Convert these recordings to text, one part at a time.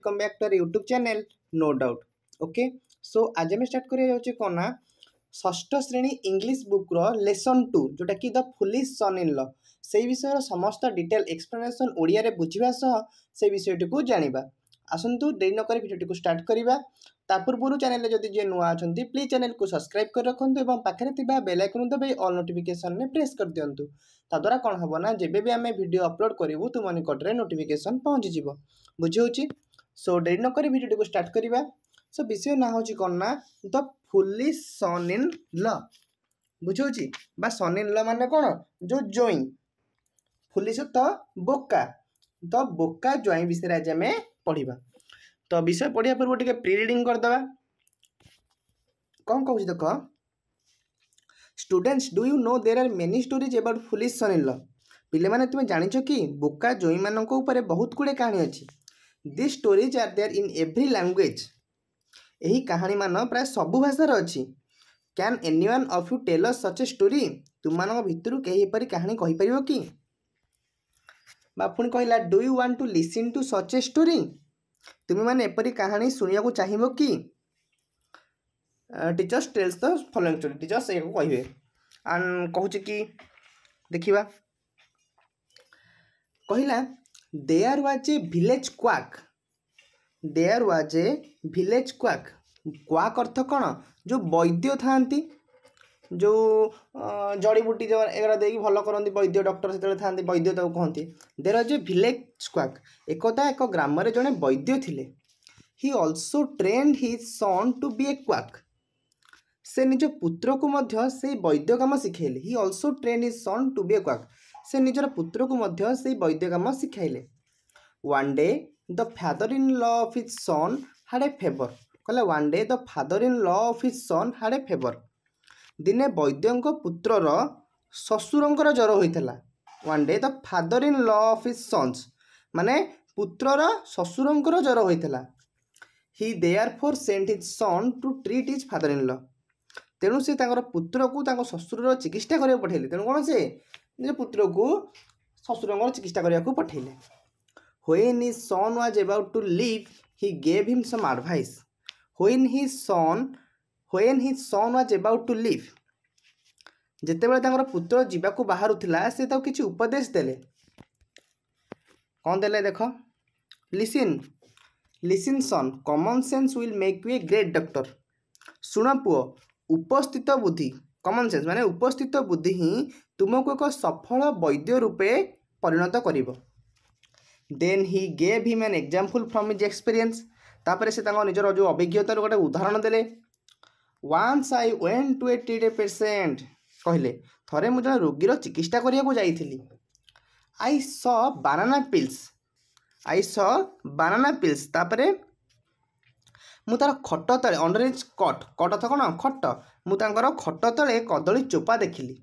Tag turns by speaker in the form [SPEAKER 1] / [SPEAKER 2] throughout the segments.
[SPEAKER 1] Welcome back to our YouTube channel no doubt. Okay, so आज आम start करा कौन ना षष्ठ श्रेणी इंग्लिश बुक रो लेसन 2 जोटा कि द फुलिश सन इन ल से विषय समस्त डिटेल एक्सप्लेनेशन ओडिया रे बुझिबा सह से विषयटी को जानिबा। आसंतु देरी न करी भिडियोटी को स्टार्ट करिबा। ता पूर्व चैनल जदि जे नुआ अछंती प्लीज चैनल को सब्सक्राइब कर रखंतु एवं पाखरे थिबा बेल आइकन दबाई ऑल नोटिफिकेशन ने प्रेस कर दियंतु। ता द्वारा कोन हबो ना जेबे भी आमे वीडियो अपलोड करिवु तुम निकट रे नोटिफिकेशन पहुंच जिवो। बुझी होची। सो डेरी नक भिडियो को स्टार्ट करवा। सो विषय ना हूँ कौन ना द फुलिश सन इन ल। बुझे बा सन इन ल माने कौन जो जोई फुलिश तो बोका तो बोका जोई विषय आज आम पढ़ा। तो विषय पढ़ा पूर्व टे प्री रिडिंग करदे। कौन कहूँ देख students do you know there are many stories about foolish son in law. पिले माने तुम्हें जानिछ कि बोका जोई मानक ऊपर बहुत गुड़े कहानी अच्छी। This stories are there in every language. यही कहानी मान प्राय सबु भाषार अच्छी। Can anyone of you tell us such a story. तुम मान भितर कहीं एपरी कहानी कहि परिबो कि बा पुणी कहला do you want to listen to such a story. तुम माने एपरी कहानी सुनिया को चाहिबो कि teachers tells the following story. Teachers ये कहिबे एंड कहूछ कि देखिबा कहला there was a village quack. There was a village quack. Quack अर्थ कौन जो वैद्य था जो जड़ी बूटी एगुरा दे भल करती वैद्य डॉक्टर से था वैद्य तो कहते। There was a village quack. एकदा एक ग्राम जड़े वैद्य थिले। He also trained his son to be a quack. से निज पुत्र को मध्य से वैद्य काम शिखेले। He also trained his son to be a quack. से निजर पुत्र को मध्य से वैद्य काम शिखाइले। One day the father in law of his son had a fever. कहले one day the father in law of his son had a fever. दिने वैद्य पुत्रर ससुरंकर जर होइतला। One day the father in law of his sons माने पुत्रर ससुरंकर जर होइतला। He therefore sent his son to treat his father in law. तेणु से तांकर पुत्र को तांकर ससुरर चिकित्सा करिया पठेले। तेणु कोन से निज पुत्र को ससुरंकर चिकित्सा करिया को पठेले। When his son was about to leave, he gave him some advice. When his son was about to leave, जेतेबेले तांकर पुत्र जीवाकू बाहरुथिला से ताऊ किछि उपदेश देले। कौन देले देख listen son common sense will make you a great doctor. सुन पुओ उपस्थित बुद्धि कॉमन सेंस माने उपस्थित बुद्धि ही तुमको एक सफल वैद्य रूपे परिणत करिवो। Then he gave him an example from his experience. तापर से निजर जो अभिज्ञता गोटे उदाहरण देले। Once I went to a treat a patient. कहले थरे मुझे रोगीर चिकित्सा करिया को जाइथिली। आई स बानाना पिल्स तापरे मु तार खट तले अंडर इज कट अर्थ कौन खट मु तांकर खट तले कदली चोपा देखिली।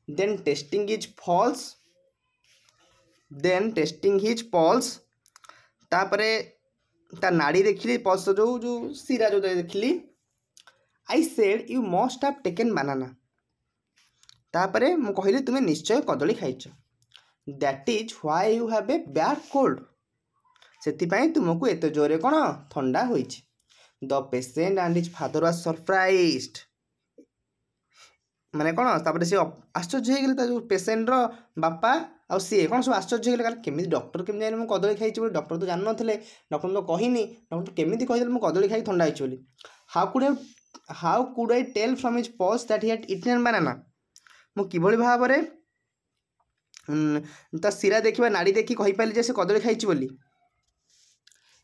[SPEAKER 1] देन टेस्टिंग हिज पल्स तापरे ता नाड़ी देखिली पल्स जो सिरा जो देखिली। I said you must have taken banana. तापरे मु कहली तुम्हें निश्चय कदली खाइछ। That is why you have a bad cold. सेतिपाई तुमको एते जोरे कौन ठंडा होइछ। The patient and his father was surprised. माने कौन तापरे से आश्चर्य हो गले जो पेशेंट रो बापा आ सी कौन सब आश्चर्य हो गले केमी डॉक्टर केमी जाने मुझे कदली खाई बोली। डॉक्टर तो जान थे डॉक्टर तो कहनी डॉक्टर केमी कहीदे मुझे कदली खाई ठंडा होइछ बोली। How could I tell from his pulse that he had eaten banana. मु किभली भाव ता सिरा देखिबा नाड़ी देखि कहि पाइली जे से कदली खाइछ बोली।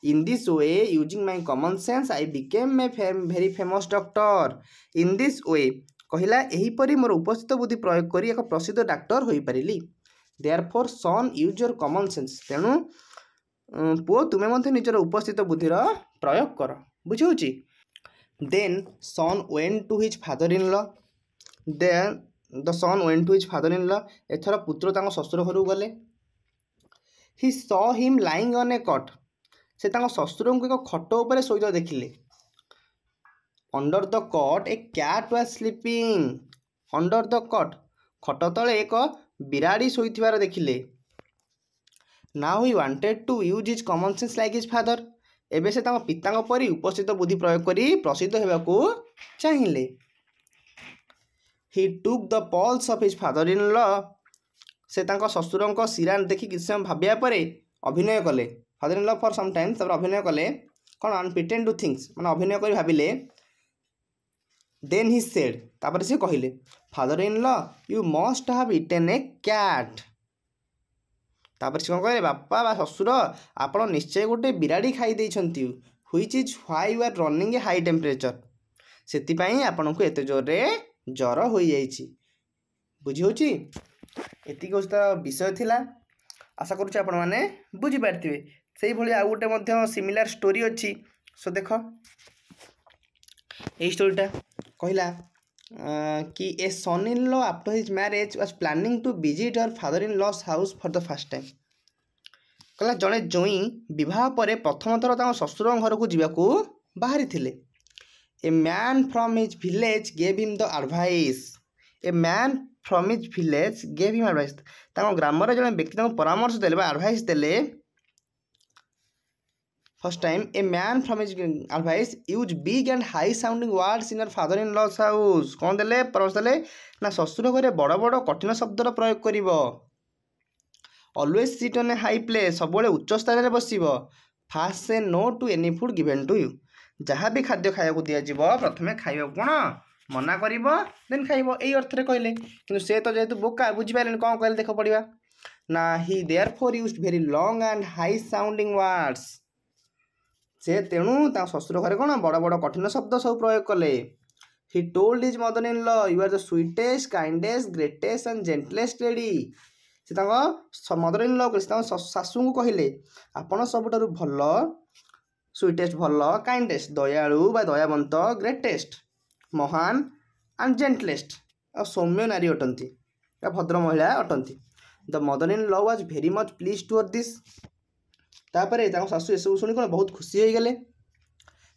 [SPEAKER 1] In this way using my common sense I became a very famous doctor. In this way कहला एहीपरी मोर उपस्थित बुद्धि प्रयोग करी एक प्रसिद्ध डाक्टर होई परिली। Therefore son use your common sense. तेणु पुओ तुमे मध्य निजर उपस्थित बुद्धिर प्रयोग कर। बुझी। Then son went to his father in law. Then the son went to his father in law. एथर पुत्र तांको ससुर घर गले। He saw him lying on a cot. से तांको ससुर को एक खट उपर शोइता देखिले। Under the cot a cat was sleeping. Under the cot खट तले एक बिराड़ी शोइथिबार देखिले। Now he wanted to use his common sense like his father. एबे से तांको पितांको परी उपस्थित बुद्धि प्रयोग करी प्रसिद्ध हेबाकू चाहिए। He took the pulse of his father in law, से तांको ससुरंको शिरा देखि किछ समय भाबिया परे अभिनय कले। Father in law for some time तब अभिनय कले कौन अन प्रिटेंड टू थिंग्स माने अभिनय करी भाबिले। देन ही सेड, तापर से कहिले father in law you must have eaten a cat. तापर से कहे बापा बा ससुर आपण निश्चय गोटे बिराड़ी खाई देइछंती, which is why you are running a high temperature, सेति पई आपण को एते जोर रे जर होई जाईछि। बुझी होछि एति को विषय थिला, आशा करूछि आपण माने बुझी पारथिबे। सेही भली आ गोटे मध्य सिमिलर स्टोरी अछि। सो देखो ए स्टोरीटा कहला कि a son in law after his marriage was planning to visit her father in laws house for the first time. कहला जड़े जोई विवाह पर प्रथम थर तांको ससुर घर को जीवाकू बाहरी थिले। A man from his village gave him the advice, a man from his village gave him advice, तांको ग्राम रे जड़े व्यक्ति तांको परामर्श देले बा एडवाइस देले। First time a man from his advice use big and high sounding words in your father in laws house. कौन देले परामर्श देले ना ससुर घरे बड़ बड़ कठिन शब्दर प्रयोग करिवो। Always sit on a high place, सब उच्च स्थान में बसिबो। Fast say no to any food given to you, जहाँ भी खाद्य खाया दिज्व प्रथम खाइबा कौन मना करिवो देन खाइबो, एई अर्थ रे कहले। किंतु से तो जेहेतु बोका बुझी पाइलेन कौन कहले देख पड़िबा ना। He therefore used very long and high sounding words, से तेणु ससुर घरे कौन बड़ बड़ कठिन शब्द सब प्रयोग कले। He told his mother in law you are the sweetest kindest greatest and gentlest lady. से मदर इन लॉ शाशु को कहले आपण सबुठारु भल स्वीटेस्ट भल काइंडेस्ट दयालु बा दयावंत ग्रेटेस्ट महान एंड जेंटलेस्ट और सौम्य नारी अटंती भद्र महिला अटंती। The mother in law was very much please to this. तापरे शाशु ये सब शुणी कौन बहुत खुशी हो गले।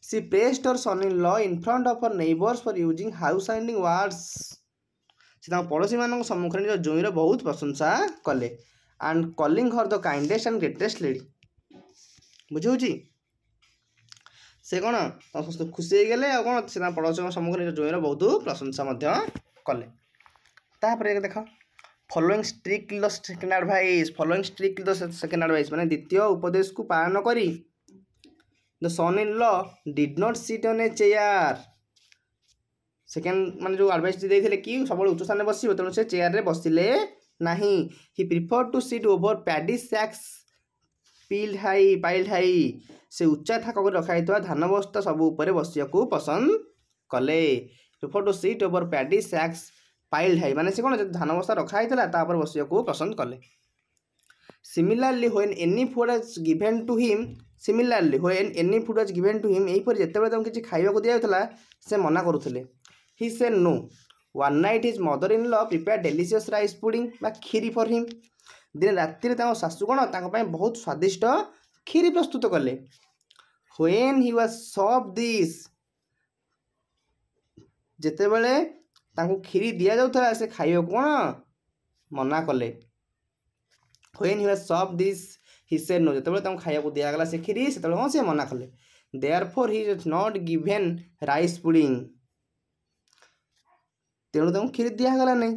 [SPEAKER 1] She praised her son in law in front of her neighbours for using how sounding words. से पड़ोशी मान सम्मुखें निज जोईर बहुत प्रशंसा कले and calling her the kindest and greatest lady. बुझे से कौन खुशी हो गले कौन से पड़ोशी सम्मुखें निज जोईर बहुत प्रशंसा कले। तापर देख following strict the second advice, following strict the second advice माने द्वितीय उपदेश को पालन करी the son in law did not sit on a chair. Second माने जो एडवाइस देइथिले कि सब उच्च स्थान में बसिबो तेणु से चेयर रे बसिले नाही। He prefer to sit over paddy sacks piled high, से उच्चा थाक रखा धान बस्ता सब ऊपर बसिया को पसंद कले। Prefer to sit over paddy sacks piled high माने से कौन धान बस्ता रखा तापर बसिया को पसंद कले। Similarly when any food was given to him, similarly when any food was given to him एहीपर जेतेबेले किसी खाइबा दिया जाउतला से मना करुथिले। He said no. One night his mother in law prepare delicious rice pudding बा खीरी फॉर हिम। दिन राति शाशु कौन बहुत स्वादिष्ट खीरी प्रस्तुत कले। When he was serve this, जेतेबेले खीरी दि जाउथला से खाइबा कौन मना कले। When he was serve this he said no, जेतेबेले खाइबा दिया से खीरी से कौन से मना कले। Therefore he is not given rice pudding, तेणु खीरी दिगला नहीं।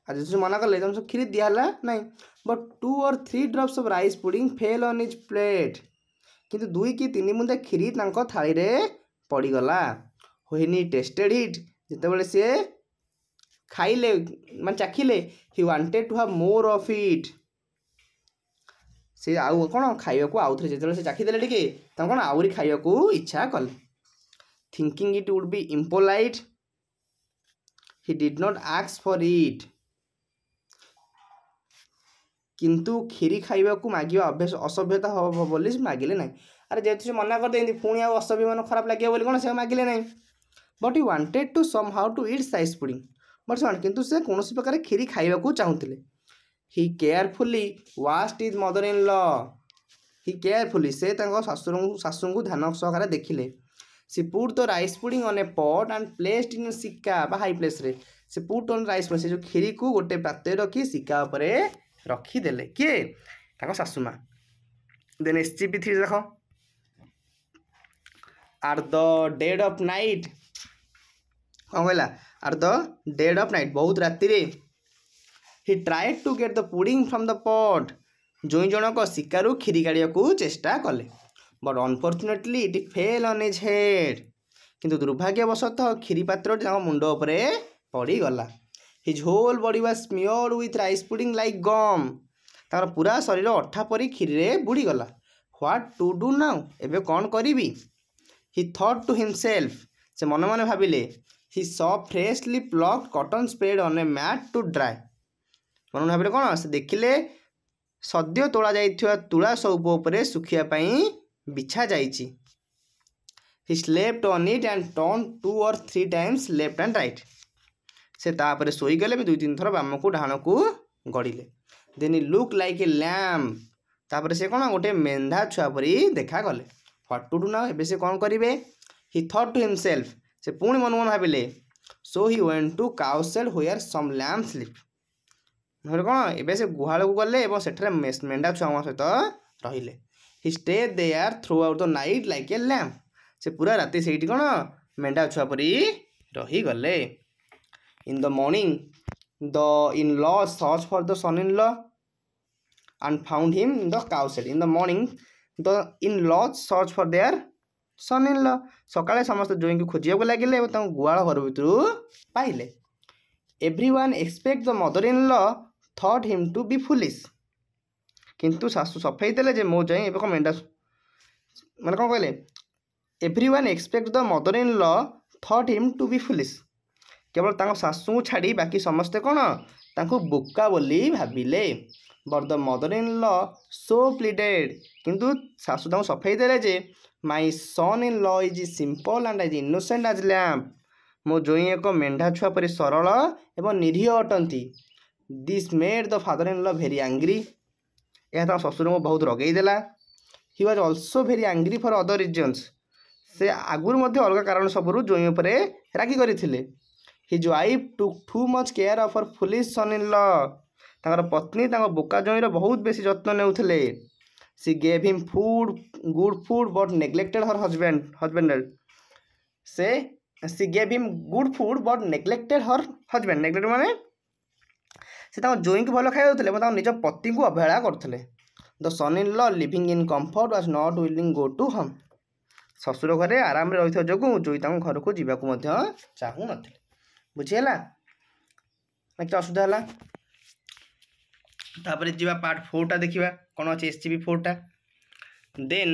[SPEAKER 1] आज जो मना कले खीरी दिगला नहीं। But 2 or 3 drops of rice pudding fell on his plate, किंतु 2 कि 3 बुंदा खीरी थाली रे पड़गला। व्हेन ही टेस्टेड इट, जितेबाला सी खाइले मान चाखिले he wanted to have more of it, से आउ कौन खाइबा को आउ थे जो चाखीदे टिके कौन आहरी खाइबा को इच्छा कले। Thinking it would be impolite he did not ask for it, किंतु खीरी खाइबा को मागिबा अभ्यास असभ्यता हम बोली मागिले ना। अरे जेहेतु से मना कर देती पुणी असभ्य मन खराब लगे बोली कौन से मागिले ना। But he wanted to somehow to eat rice pudding, but से किंतु से कौन प्रकार खीरी खाइबा को चाहूले। He carefully watched his mother in law, he carefully से शाशु को ध्यान सहकारे देखिले। She put the rice pudding on a pot and placed in सिक्का बा हाई प्लेस रे, से पुट ऑन राइस पुडिंग से जो खीरी को गोटे पात्र रखी सिक्का उपरे रखीदे किए शाशु माँ। देन SGP3 देख at the dead of night कौन कहला at the dead of night बहुत राति रे he tried to get the pudding from the pot जोई जनक शिकारु खीरी काढ़िया को चेष्टा कले but unfortunately it fell on his head किंतु दुर्भाग्यवशतः खीरी पात्र मुंड उपरे पड़गला his whole body was smeared with rice pudding like gum तार पूरा शरीर अठा परी खीरी रे बुड़ीगला व्हाट टू डू नाउ एबे कौन करी ही थॉट टू हिमसेल्फ से मन मन भाविले he saw freshly plucked cotton spread on a mat to dry मन भाविले कौन से देखिले सद्य तोड़ा जाइथिवा तुला सौप उपरे सुखिया पई बिछा जाइछि he slept on it and turn 2 or 3 times left and right से तापर सोई गले 2-3 थर बाम को डाहाण को गड़िले then he look like a lamb तापर से कौन गोटे मेंढा छुआ परी देखा गले व्हाट टू डू नाउ एबे से कौन करिवे ही थॉट टू हिमसेल्फ से पुणी मन मन भाविले so he went to cow shed where some lamb sleep कौन एबे से गुहाल को गले एवं सेठरे मेंढा छुआ सहित रहिले he stay there throughout the night like a lamb से पूरा राति से कौन मेंढा छुआ परी रही गले in the morning the in law search for the son in law and found him in the cow shed in the morning the in-laws search for their son-in-law सकाळे समस्त जोई को खोजिया को लागिले और तां गुआळ घर भितरु पाइले everyone expect the mother-in-law thought him to be foolish किंतु सासु सफाई देले जे मो जाई एबे को मेंढा माने कोन कहले everyone expect the mother-in-law thought him to be foolish केवल तांको सासु छाड़ी बाकी समस्त कोन तांको बोका बोली भाबिले but the mother in law so pleaded किंतु सासु तांको सफाई देले जे my son in law is simple and as innocent as lamb मो जोई एक मेंढा छुआ परि सरल एवं निरीह अटंती this made the father in law very angry यह तांको ससुर को बहुत रगई देला he was also very angry for other reasons से आगुर मध्य अलग कारण सबरु जोई उपरे रागी करिथिले his wife took too much care of her foolish son in law तांकर पत्नी तांको बोका जोईर बहुत बेसी जत्न नेउथिले she gave him food good food but neglected her husband से she gave him good food but neglected her husband neglect माने से तांको जोई को भलो खाइ होतले तांको निज पति को अवहेला करथले the son in law living in comfort was not willing go to home ससुर घरे आराम रे रहिथो जगु जोई तांको घर को जीवा को मध्य चाहू नथिले बुझिला ना कि असुविधा होला तापर जीवा पार्ट 4 टा देखिबा कोन अछि एससीबी 4 टा then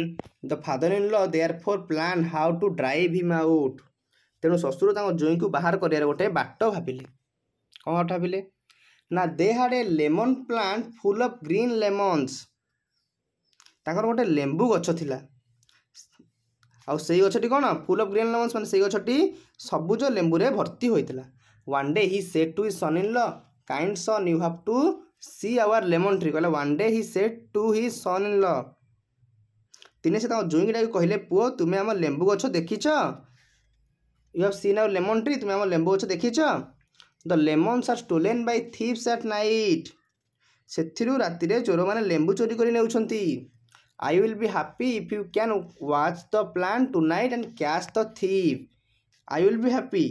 [SPEAKER 1] the father in law therefore plan how to drive him out तेनु ससुर तांको जोई को बाहर करियार गोटे बाट भाबिले कोन भाबिले ना they had a lemon plant full of green lemons तांकर गोटे लेंबू गछ थिला आ सेई गछटी कोन फुल ऑफ ग्रीन लेमन्स माने सेई गछटी सबुज लेंबू रे भर्ती होइतिला one day he said to his son in law kind son you have to see our lemon tree कहला one day he said to his son in law तिने से तांको जोई डाक कहले पुओ तुमे हम लेंबू गछ देखिछ you have seen our lemon tree तुमे हम लेंबू गछ देखिछ the lemons are stolen by thieves at night सेथिरु राति रे चोर माने लेंबू चोरी करि नेउछंती I will be happy if you can watch the plant tonight and catch the thief I will be happy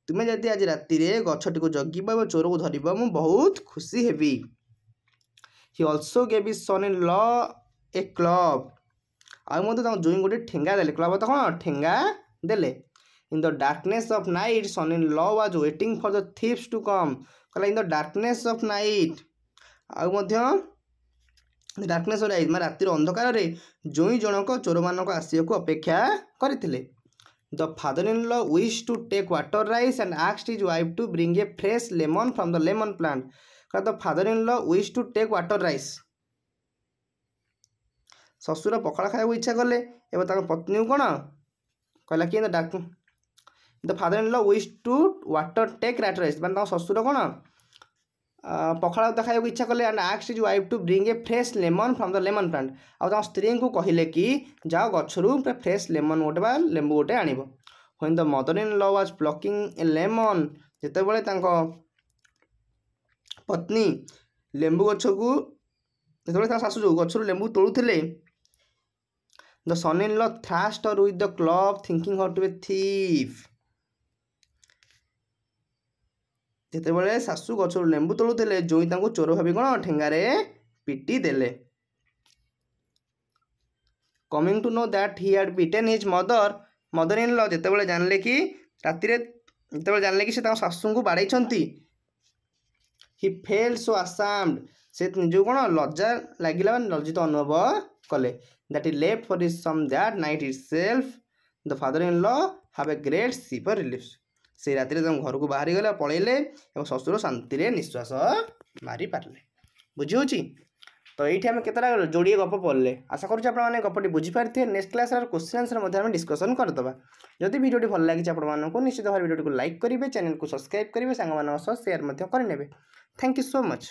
[SPEAKER 1] तुमे जदि आज राति रे गछटी को जगिबा और चोर को धरिबा मु बहुत खुशी हेबी he also gave his son in law a club आ मते ता जोई गोटे ठेंगा देले क्लब त कोन ठेंगा देले in the darkness of night son in law was waiting for the thieves to come कहला in the darkness of night आ मध्य डार्कनेस ऑफ नाइट माने रातिर अंधकार रे जोई जनक चोर मानक आसिया को अपेक्षा करथिले the father in law wish to take water rice and asked his wife to bring a fresh lemon from the lemon plant कहला the father in law wish to take water rice ससुर पखाड़ा खाया इच्छा कले एवं तार पत्नी को कौन कहला कि the father in law wish to water take water rice माने ससुर कौन पखाड़ा खाया इच्छा कले and asked his wife to bring a fresh lemon from the lemon plant आ स्त्री को कहले कि जाओ गछरु फ्रेश लेमन गोटे बा लेंबू गोटे आनिबो when the mother in law was plucking a lemon जेते बेले तांको पत्नी लेंबू गछ को जेते बेले ता सासु जो गछरु लेंबू तोड़ुथिले the son in law thrashed her with the club thinking her to be a thief। ଯେତେବେଳେ ଶାଶୁ ଗଛରୁ ଲେମ୍ବୁ ତୋଳୁଥିଲେ ଜୋଇଁ ତାଙ୍କୁ ଚୋର ଭାବି କ'ଣ ଠେଙ୍ଗାରେ ପିଟି ଦେଲେ। Coming to know that he had beaten his mother in law ଯେତେବେଳେ ଜାଣିଲେ କି ରାତିରେ ଯେତେବେଳେ ଜାଣିଲେ କି ସେ ତାଙ୍କ ଶାଶୁଙ୍କୁ ବାଡ଼େଇଛନ୍ତି he felt so ashamed ସେ ନିଜକୁ କ'ଣ ଲଜ୍ଜା ଲାଗିଲା ବା ଲଜ୍ଜିତ ଅନୁଭବ କଲେ that he left for his some that night itself the father in law have a great sigh of relief। ସେ ରାତିରେ ତାଙ୍କ ଘରକୁ ବାହାରିଗଲେ ପଳେଇଲେ ଏବଂ ଶ୍ୱଶୁର ଶାନ୍ତିରେ ନିଶ୍ୱାସ ମାରି ପାରିଲେ। ବୁଝି ହେଉଛି ତ ଏଇଠି ଆମେ କେତେଟା ଯୋଡ଼ିଏ ଗପ ପଢ଼ିଲେ ଆଶା କରୁଛି ଆପଣମାନେ ଗପଟି ବୁଝିପାରିଥିବେ। ନେକ୍ସଟ କ୍ଲାସ୍ର କ୍ୱେଶ୍ଚିନ୍ ଆନ୍ସର ମଧ୍ୟ ଆମେ ଡିସ୍କସନ୍ କରିଦେବା। ଯଦି ଭିଡ଼ିଓଟି ଭଲ ଲାଗିଛି ଆପଣମାନଙ୍କୁ ନିଶ୍ଚିତ ଭାବରେ ଭିଡ଼ିଓଟିକୁ ଲାଇକ୍ କରିବେ, ଚ୍ୟାନେଲକୁ ସବସ୍କ୍ରାଇବ୍ କରିବେ, ସାଙ୍ଗମାନଙ୍କ ସହ ସେୟାର ମଧ୍ୟ କରିନେବେ। Thank you so much.